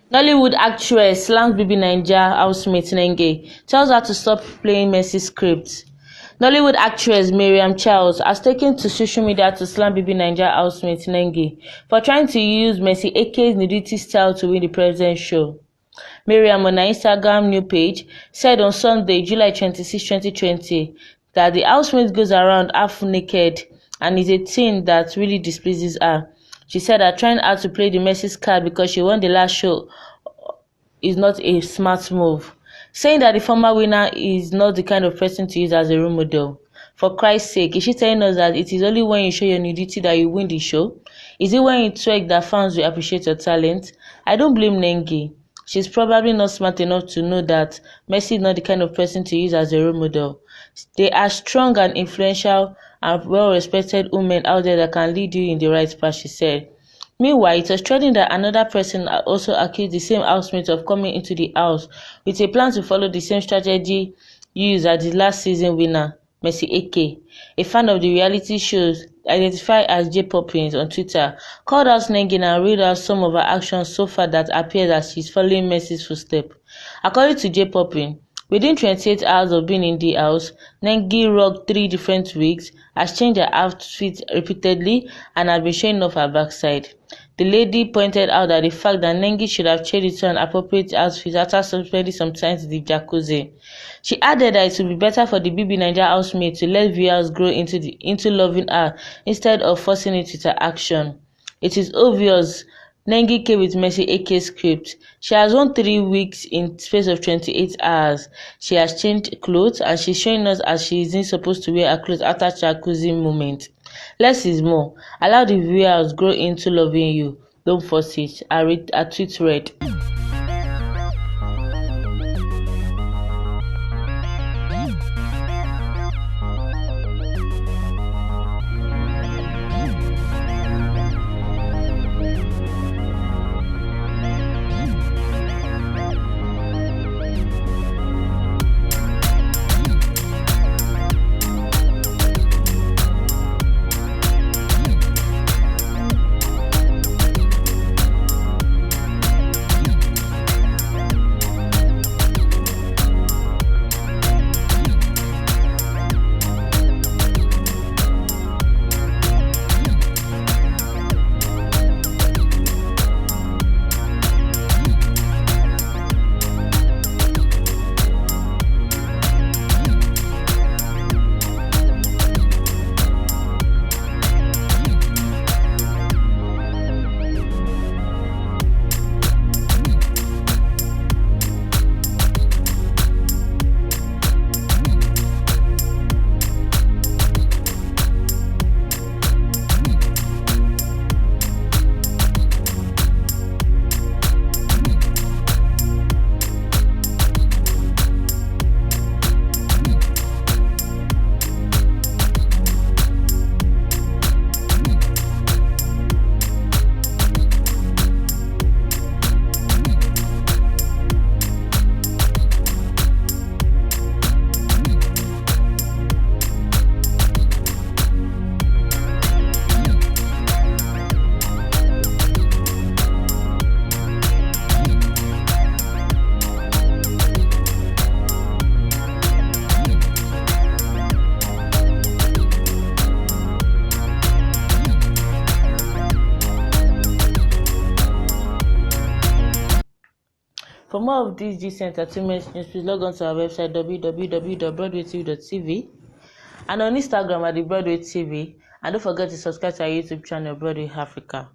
Nollywood actress slams BB Naija housemate Nengi, tells her to stop playing Mercy script. Nollywood actress Miriam Charles has taken to social media to slam BB Naija housemate Nengi for trying to use Mercy Eke's nudity style to win the president's show. Miriam, on her Instagram new page, said on Sunday, July 26, 2020, that the housemate goes around half naked and is a thing that really displeases her. She said that trying hard to play the Mercy's card because she won the last show is not a smart move, saying that the former winner is not the kind of person to use as a role model. For Christ's sake, is she telling us that it is only when you show your nudity that you win the show? Is it when you twerk that fans will appreciate your talent? I don't blame Nengi. She's probably not smart enough to know that Mercy is not the kind of person to use as a role model. They are strong and influential and well-respected women out there that can lead you in the right path, she said. Meanwhile, it was trending that another person also accused the same housemate of coming into the house with a plan to follow the same strategy used as the last season winner, Mercy Eke. A fan of the reality shows, identified as J Poppins on Twitter, called out Nengi and read out some of her actions so far that appears that she's following Mercy's footsteps. According to J Poppin, within 28 hours of being in the house, Nengi rocked 3 different wigs, has changed her outfit repeatedly, and has been showing off her backside. The lady pointed out that the fact that Nengi should have changed into an appropriate outfit after spending some time in the jacuzzi. She added that it would be better for the BB Naija housemaid to let viewers grow into loving her instead of forcing it with her action. It is obvious Nengi came with Mercy Eke's script. She has won 3 weeks in space of 28 hours. She has changed clothes and she's showing us as she isn't supposed to wear her clothes after jacuzzi moment. Less is more. Allow the viewers grow into loving you. Don't force it. A tweet read. For more of these GC Entertainment news, please log on to our website www.broadwaytv.tv and on Instagram at the Broadway TV. And don't forget to subscribe to our YouTube channel, Broadway Africa.